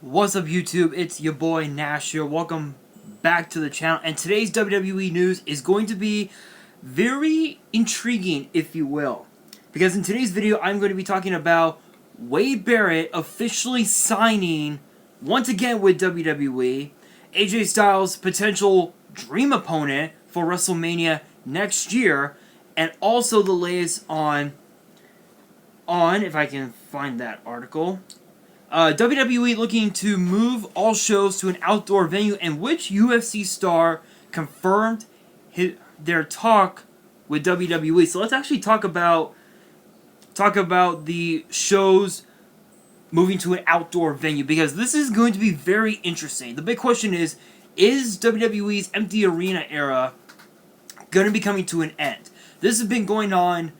What's up, YouTube? It's your boy Nash here. Welcome back to the channel. And today's WWE news is going to be very intriguing, if you will. Because in today's video, I'm going to be talking about Wade Barrett officially signing once again with WWE, AJ Styles' potential dream opponent for WrestleMania next year, and also the latest on if I can find that article. WWE looking to move all shows to an outdoor venue, and which UFC star confirmed their talk with WWE. So let's actually talk about the shows moving to an outdoor venue, because this is going to be very interesting. The big question is WWE's empty arena era going to be coming to an end? This has been going on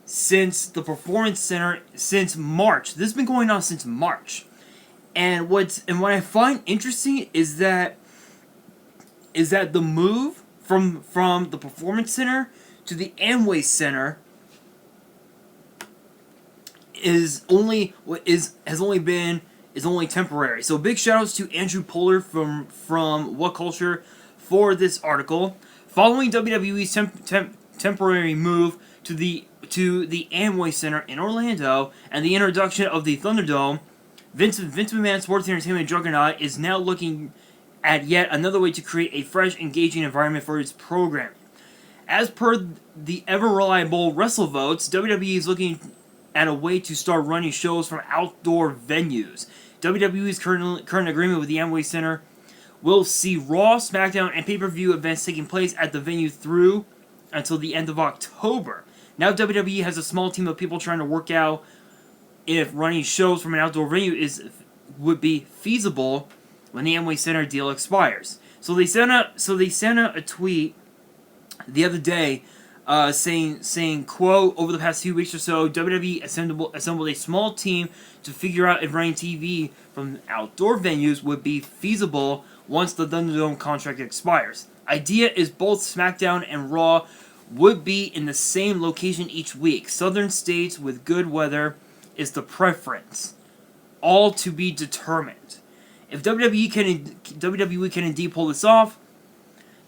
since the Performance Center, since March. This has been going on since March. And what I find interesting is that the move from the Performance Center to the Amway Center is only temporary. So big shout outs to Andrew Pollard from What Culture for this article. Following WWE's temporary move to the Amway Center in Orlando and the introduction of the Thunderdome, Vince McMahon's sports entertainment juggernaut is now looking at yet another way to create a fresh, engaging environment for its programming. As per the ever-reliable WrestleVotes, WWE is looking at a way to start running shows from outdoor venues. WWE's current agreement with the Amway Center will see Raw, SmackDown, and pay-per-view events taking place at the venue through until the end of October. Now WWE has a small team of people trying to work out if running shows from an outdoor venue would be feasible when the Amway Center deal expires. So they sent out a tweet the other day saying, quote, over the past few weeks or so, WWE assembled a small team to figure out if running TV from outdoor venues would be feasible once the Thunderdome contract expires. Idea is both SmackDown and Raw would be in the same location each week. Southern states with good weather is the preference. All to be determined. If WWE can indeed pull this off,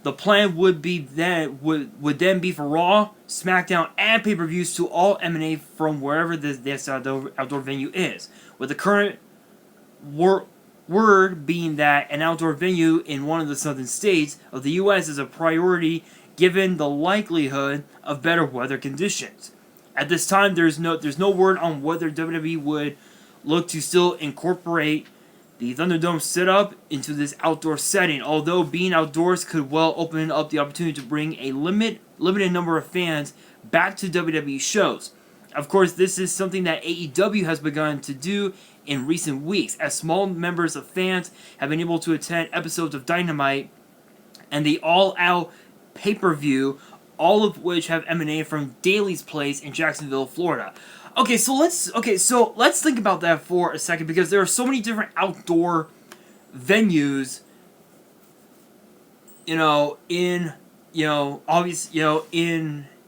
the plan would then be for Raw, SmackDown, and pay-per-views to all emanate from wherever this outdoor venue is, with the current word being that an outdoor venue in one of the southern states of the U.S. is a priority given the likelihood of better weather conditions. At this time, there's no word on whether WWE would look to still incorporate the Thunderdome setup into this outdoor setting, although being outdoors could well open up the opportunity to bring a limited number of fans back to WWE shows. Of course, this is something that AEW has begun to do in recent weeks, as small members of fans have been able to attend episodes of Dynamite and the All Out pay-per-view, all of which have emanated from Daly's Place in Jacksonville, Florida. So let's think about that for a second, because there are so many different outdoor venues, in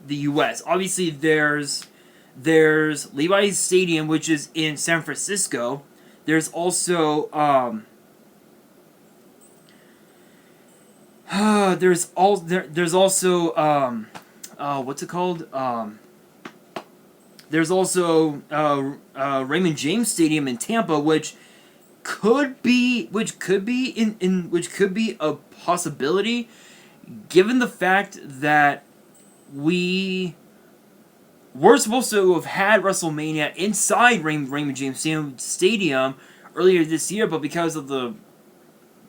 the U.S. Obviously, there's Levi's Stadium, which is in San Francisco. There's also there's also what's it called? There's also Raymond James Stadium in Tampa, which could be a possibility, given the fact that we were supposed to have had WrestleMania inside Raymond James Stadium earlier this year, but because of the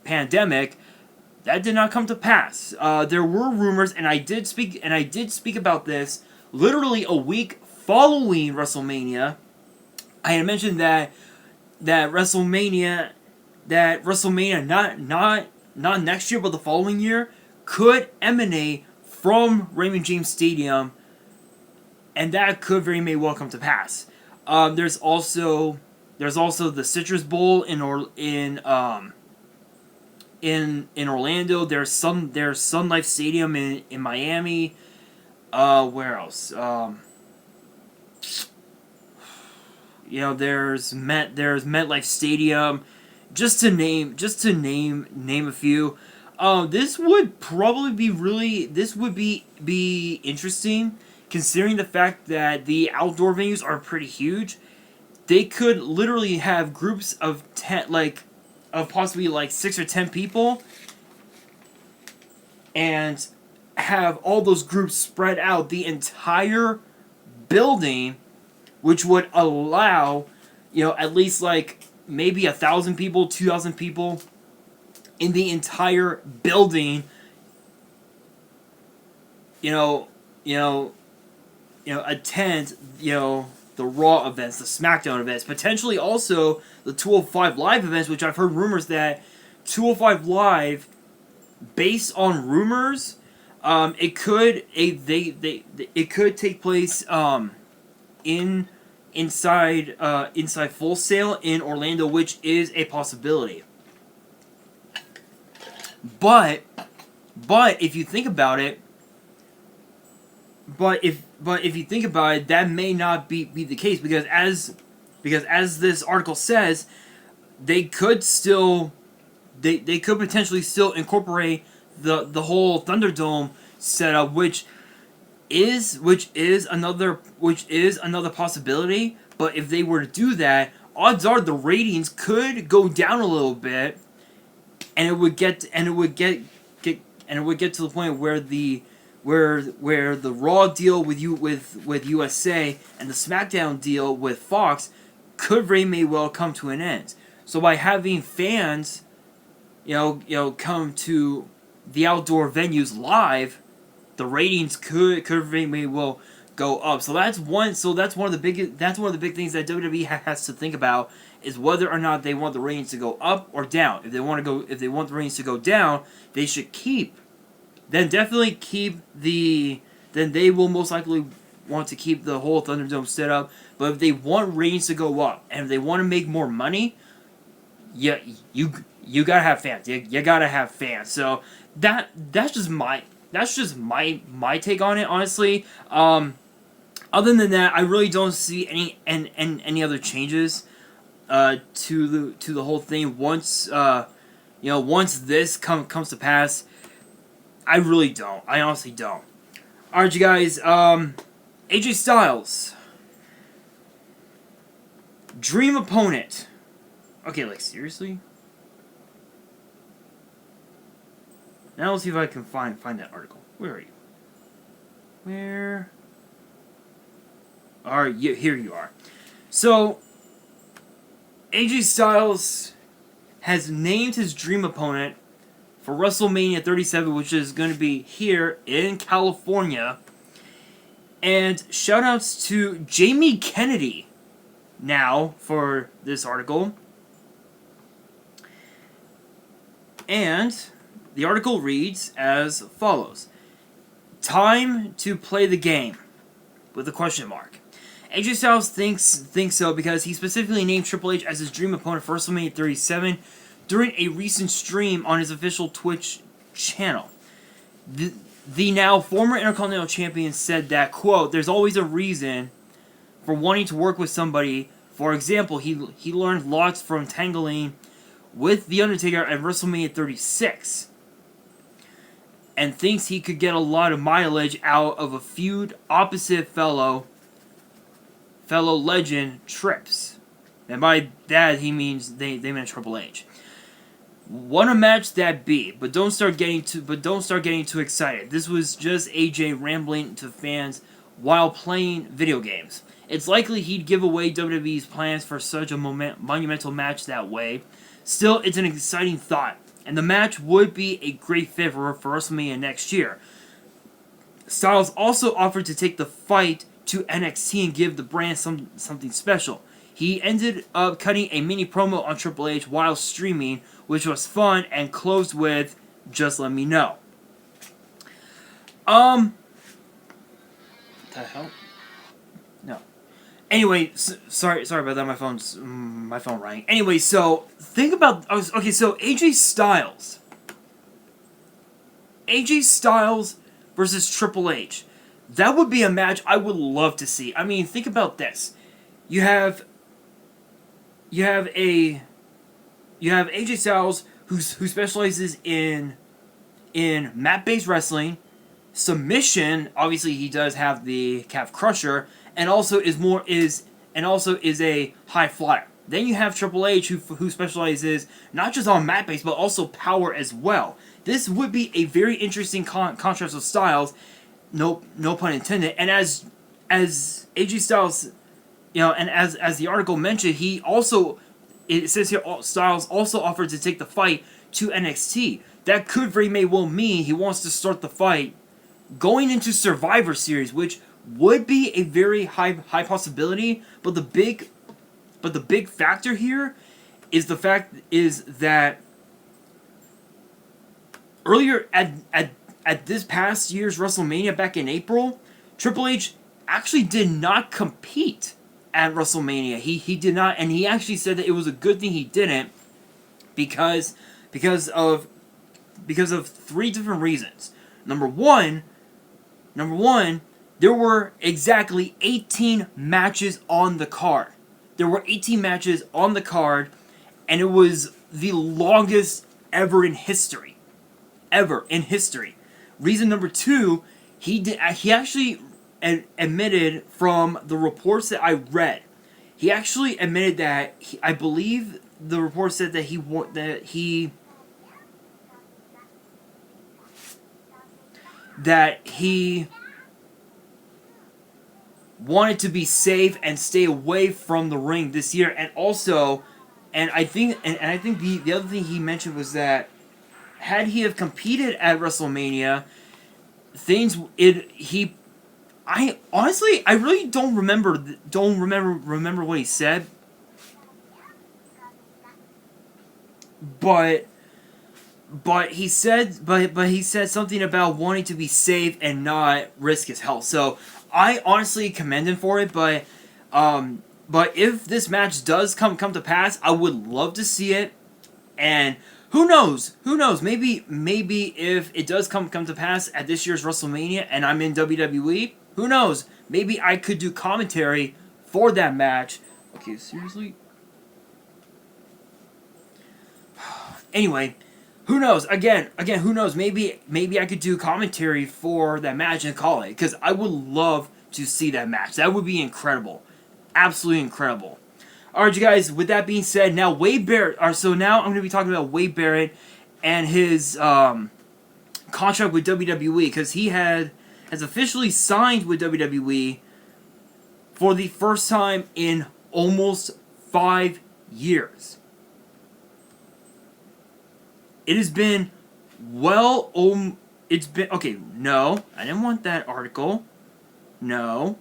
pandemic, that did not come to pass. There were rumors, and I did speak about this literally a week following WrestleMania. I had mentioned that WrestleMania not next year, but the following year could emanate from Raymond James Stadium, and that could very may well come to pass. There's also the Citrus Bowl in Orlando. There's Sun Life Stadium in Miami. Where else? There's MetLife Stadium Name a few. This would probably be interesting, considering the fact that the outdoor venues are pretty huge. They could literally have groups of 10, of possibly like 6 or 10 people, and have all those groups spread out the entire building, which would allow, at least like maybe 1,000 people, 2,000 people in the entire building. Attend the Raw events, the SmackDown events, potentially also the 205 Live events, which I've heard rumors that 205 Live, based on rumors, it could take place inside Full Sail in Orlando, which is a possibility. But if you think about it, that may not be the case, because as this article says, they could potentially still incorporate the whole Thunderdome setup, which is another possibility. But if they were to do that, odds are the ratings could go down a little bit, and it would get to the point where the Raw deal with USA and the SmackDown deal with Fox could very may well come to an end. So by having fans, come to the outdoor venues live, the ratings could very may well go up. So that's one of the big things that WWE has to think about, is whether or not they want the ratings to go up or down. If they want the ratings to go down, they should then they will most likely want to keep the whole Thunderdome set up. But if they want ratings to go up, and if they want to make more money, you gotta have fans. You gotta have fans. So that's just my take on it, honestly. Other than that, I really don't see any other changes to the whole thing. Once this comes to pass, I really don't. I honestly don't. Alright, you guys. AJ Styles, dream opponent. Okay, seriously? Now let's see if I can find that article. Where are you? Where? Alright, here you are. So, AJ Styles has named his dream opponent for WrestleMania 37, which is going to be here in California. And shoutouts to Jamie Kennedy now for this article. And the article reads as follows: time to play the game, with a question mark. AJ Styles thinks so because he specifically named Triple H as his dream opponent for WrestleMania 37 during a recent stream on his official Twitch channel. The now former Intercontinental Champion said that, quote, "There's always a reason for wanting to work with somebody. For example, he learned lots from tangling with The Undertaker at WrestleMania 36. And thinks he could get a lot of mileage out of a feud opposite fellow legend Trips." And by that he means they meant Triple H. "What a match that be, but don't start getting too excited. This was just AJ rambling to fans while playing video games. It's likely he'd give away WWE's plans for such a monumental match that way. Still, it's an exciting thought, and the match would be a great fit for WrestleMania next year." Styles also offered to take the fight to NXT and give the brand something special. He ended up cutting a mini promo on Triple H while streaming, which was fun, and closed with, "Just let me know." What the hell? No. Anyway, sorry about that. My phone rang. Anyway, so think about so AJ Styles versus Triple H. That would be a match I would love to see. I mean, think about this. You have a AJ Styles who specializes in mat-based wrestling, submission. Obviously, he does have the calf crusher, and also is a high flyer. Then you have Triple H who specializes not just on mat-based but also power as well. This would be a very interesting contrast of styles. No pun intended. And as AJ Styles, and as the article mentioned, it says here Styles also offered to take the fight to NXT. That could very well mean he wants to start the fight going into Survivor Series, which would be a very high possibility. But the big factor here is that earlier at this past year's WrestleMania back in April, Triple H actually did not compete at WrestleMania. He did not, and he actually said that it was a good thing he didn't because of 3 different reasons. Number one, there were exactly 18 matches on the card. There were 18 matches on the card, and it was the longest ever in history. Reason number 2, he actually admitted from the reports that I read. He actually admitted that I believe the report said that he wanted to be safe and stay away from the ring this year, and also, I think the other thing he mentioned was that had he have competed at WrestleMania, I honestly really don't remember what he said, but he said something about wanting to be safe and not risk his health. So I honestly commend him for it, but if this match does come to pass, I would love to see it. And who knows? Maybe if it does come to pass at this year's WrestleMania and I'm in WWE, who knows? Maybe I could do commentary for that match. Okay, seriously? Anyway, who knows? Again, who knows? Maybe I could do commentary for that match and call it, because I would love to see that match. That would be incredible. Absolutely incredible. Alright, you guys, with that being said, now Wade Barrett, so now I'm going to be talking about Wade Barrett and his contract with WWE, because he has officially signed with WWE for the first time in almost 5 years. It has been okay, no, I didn't want that article. No.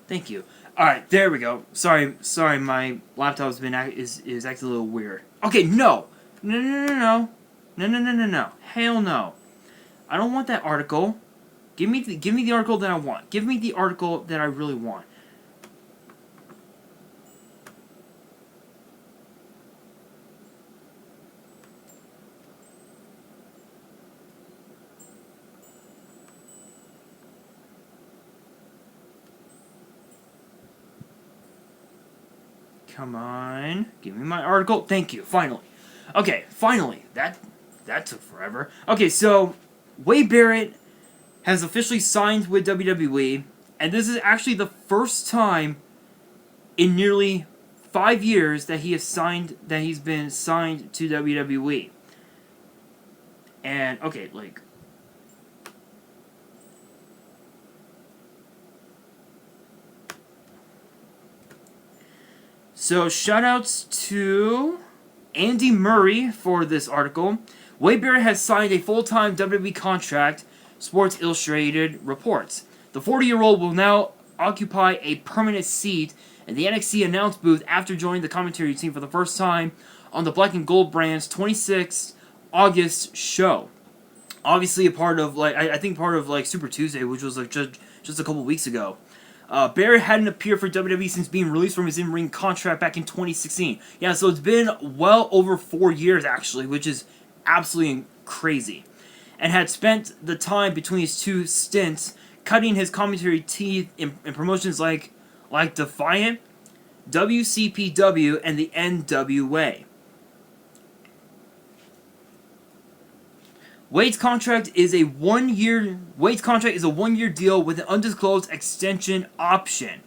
Thank you. Alright, there we go. Sorry, my laptop is acting a little weird. Okay, no. No. Hell no. I don't want that article. Give me the article that I want. Give me the article that I really want. Come on. Give me my article. Thank you. Finally. Okay, finally. That took forever. Okay, so Wade Barrett has officially signed with WWE, and this is actually the first time in nearly 5 years that he's been signed to WWE. And okay, like, so shoutouts to Andy Murray for this article. Wade Barrett has signed a full-time WWE contract, Sports Illustrated reports. The 40-year-old will now occupy a permanent seat in the NXT announce booth after joining the commentary team for the first time on the Black and Gold brand's 26th August show. Obviously a part of, like, I think part of, like, Super Tuesday, which was, like, just a couple weeks ago. Barrett hadn't appeared for WWE since being released from his in-ring contract back in 2016. Yeah, so it's been well over 4 years, actually, which is absolutely crazy. and had spent the time between his two stints cutting his commentary teeth in promotions like Defiant, WCPW, and the NWA. Wade's contract is a one-year deal with an undisclosed extension option.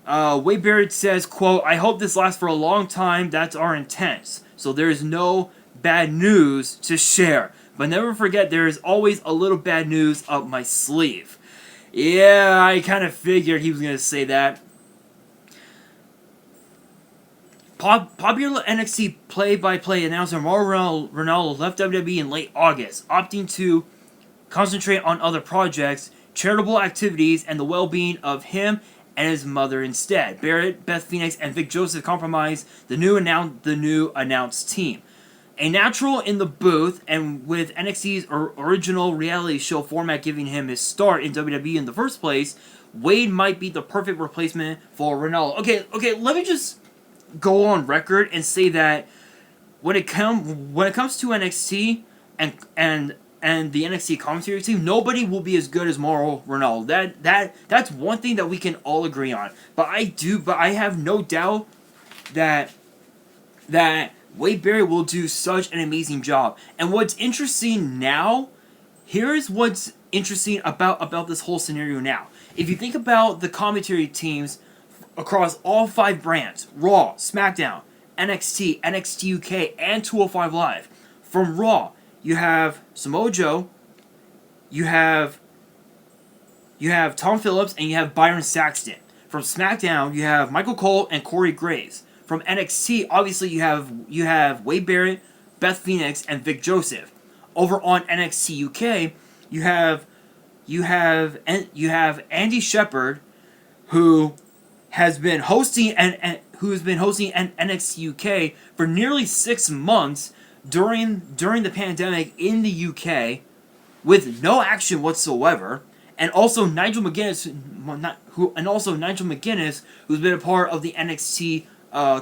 Wade Barrett says, quote, "I hope this lasts for a long time. That's our intent. So there is no bad news to share. But never forget, there is always a little bad news up my sleeve." Yeah, I kind of figured he was going to say that. Popular NXT play-by-play announcer Mauro Ranallo left WWE in late August, opting to concentrate on other projects, charitable activities, and the well-being of him and his mother instead. Barrett, Beth Phoenix, and Vic Joseph comprised the new announced team. A natural in the booth, and with NXT's original reality show format giving him his start in WWE in the first place, Wade might be the perfect replacement for Ranallo. Okay, let me just go on record and say that when it comes to NXT and the NXT commentary team, nobody will be as good as Mauro Ranallo. That's one thing that we can all agree on. But I have no doubt that Wade Barrett will do such an amazing job. And what's interesting now, here's what's interesting about this whole scenario now. If you think about the commentary teams across all 5 brands, Raw, SmackDown, NXT, NXT UK, and 205 Live. From Raw, you have Samoa Joe, you have Tom Phillips, and you have Byron Saxton. From SmackDown, you have Michael Cole and Corey Graves. From NXT, obviously you have Wade Barrett, Beth Phoenix, and Vic Joseph. Over on NXT UK, you have Andy Shepherd, who has been hosting NXT UK for nearly 6 months during the pandemic in the UK, with no action whatsoever, and also Nigel McGuinness, who's been a part of the NXT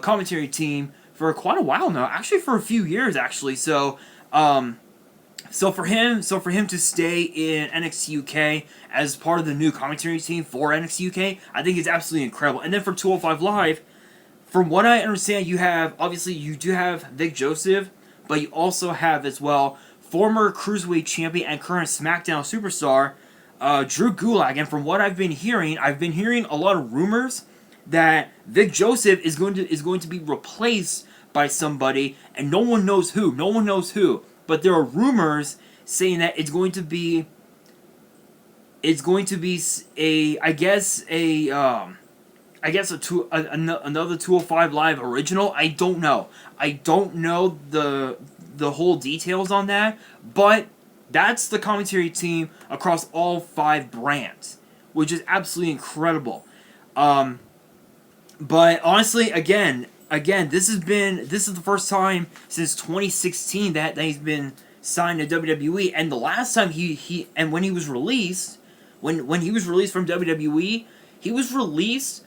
commentary team for quite a while now, actually for a few years actually. So for him to stay in NXT UK as part of the new commentary team for NXT UK, I think is absolutely incredible. And then for 205 Live, from what I understand, you do have Vic Joseph, but you also have as well former Cruiserweight champion and current SmackDown superstar Drew Gulak. And from what I've been hearing a lot of rumors that Vic Joseph is going to be replaced by somebody, and no one knows who. But there are rumors saying that it's going to be another 205 Live original. I don't know the whole details on that, but that's the commentary team across all 5 brands, which is absolutely incredible. But honestly, again, this is the first time since 2016 that he's been signed to WWE, and the last time when he was released from WWE, he was released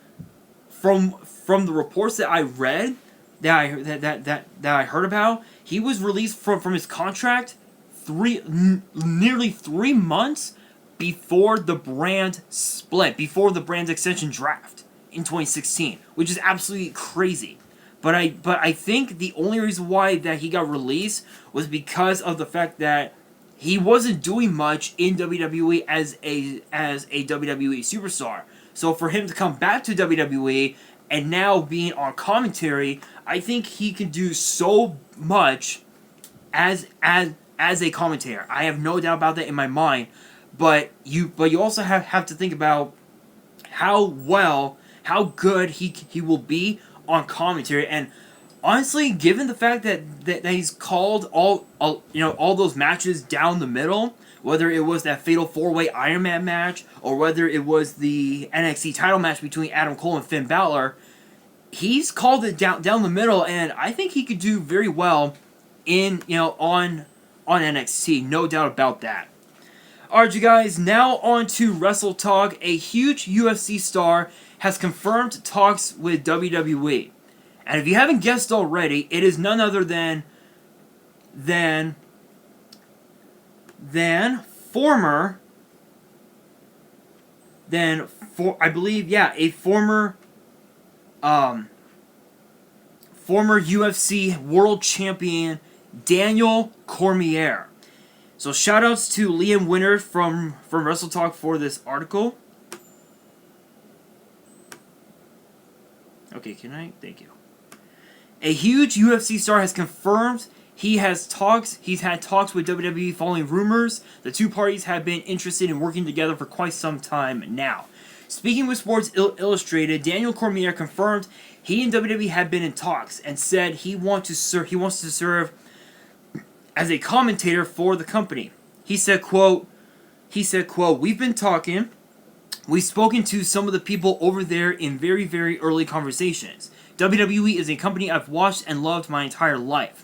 from the reports that I read, that I heard about. He was released from his contract nearly 3 months before the brand split, before the brand's extension draft in 2016, which is absolutely crazy. But I think the only reason why that he got released was because of the fact that he wasn't doing much in WWE as a WWE superstar. So for him to come back to WWE and now being on commentary, I think he can do so much as a commentator. I have no doubt about that in my mind. But you also have to think about how good he will be on commentary. And honestly, given the fact that he's called all those matches down the middle, whether it was that Fatal 4-Way Iron Man match or whether it was the NXT title match between Adam Cole and Finn Balor, he's called it down the middle, and I think he could do very well on NXT, no doubt about that. Alright, you guys, now on to Wrestle Talk. A huge UFC star has confirmed talks with WWE. And if you haven't guessed already, it is none other than than former, I believe, yeah, a former UFC world champion, Daniel Cormier. So shoutouts to Liam Winter from Wrestle Talk for this article. Okay, thank you. A huge UFC star has confirmed he's had talks with WWE following rumors the two parties have been interested in working together for quite some time now. Speaking with Sports Illustrated, Daniel Cormier confirmed he and WWE had been in talks and said he wants to serve as a commentator for the company. He said, quote, "We've been talking. We've spoken to some of the people over there in very, very early conversations. WWE is a company I've watched and loved my entire life.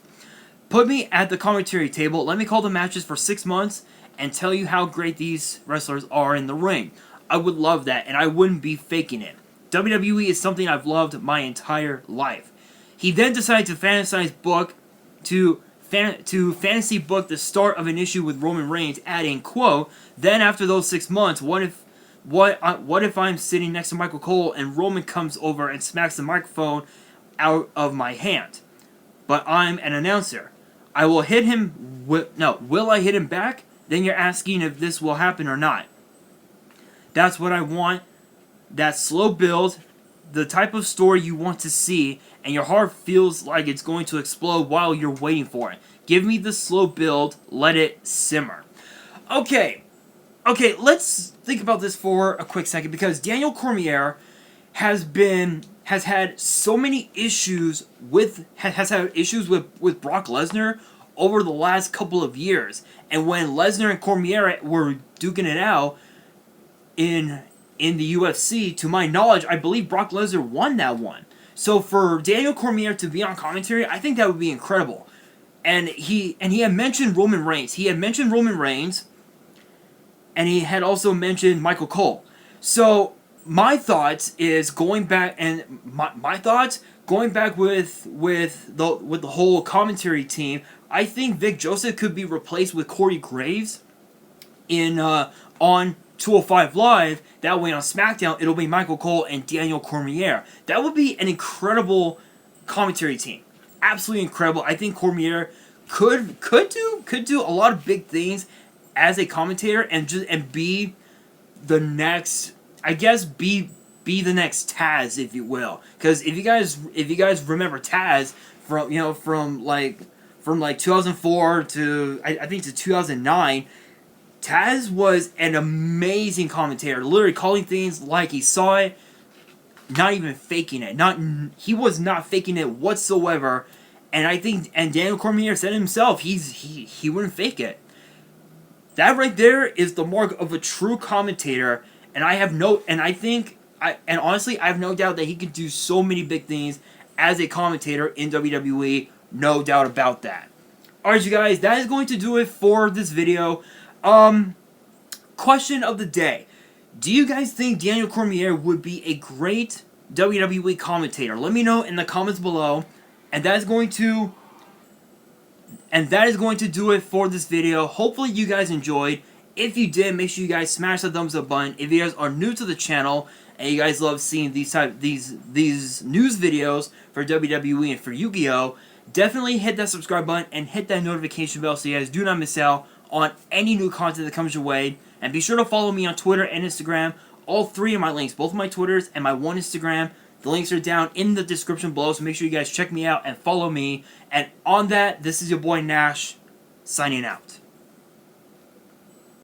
Put me at the commentary table, let me call the matches for 6 months, and tell you how great these wrestlers are in the ring. I would love that, and I wouldn't be faking it. WWE is something I've loved my entire life." He then decided to fantasy book the start of an issue with Roman Reigns, adding, quote, "Then after those 6 months, what if I'm sitting next to Michael Cole and Roman comes over and smacks the microphone out of my hand? But I'm an announcer. I will hit him. Will I hit him back? Then you're asking if this will happen or not. That's what I want. That slow build, the type of story you want to see, and your heart feels like it's going to explode while you're waiting for it. Give me the slow build. Let it simmer." Okay, let's think about this for a quick second, because Daniel Cormier has had so many issues with Brock Lesnar over the last couple of years. And when Lesnar and Cormier were duking it out in the UFC, to my knowledge, I believe Brock Lesnar won that one. So for Daniel Cormier to be on commentary, I think that would be incredible. And he had mentioned Roman Reigns. And he had also mentioned Michael Cole. So my thoughts is going back with the whole commentary team. I think Vic Joseph could be replaced with Corey Graves on 205 Live. That way on SmackDown it'll be Michael Cole and Daniel Cormier. That would be an incredible commentary team. Absolutely incredible. I think Cormier could do a lot of big things as a commentator and be the next, I guess, be the next Taz, if you will. Because if you guys remember Taz from 2004 to I think to 2009, Taz was an amazing commentator, literally calling things like he saw it, not even faking it. He was not faking it whatsoever. And I think, and Daniel Cormier said himself, he wouldn't fake it. That right there is the mark of a true commentator, and honestly, I have no doubt that he could do so many big things as a commentator in WWE. No doubt about that. Alright, you guys, that is going to do it for this video. Question of the day. Do you guys think Daniel Cormier would be a great WWE commentator? Let me know in the comments below. And that is going to do it for this video. Hopefully you guys enjoyed. If you did, make sure you guys smash the thumbs up button. If you guys are new to the channel and you guys love seeing these news videos for WWE and for YuGiOh, definitely hit that subscribe button and hit that notification bell so you guys do not miss out on any new content that comes your way. And be sure to follow me on Twitter and Instagram. All three of my links, both my Twitters and my one Instagram, the links are down in the description below, so make sure you guys check me out and follow me. And on that, this is your boy Nash, signing out.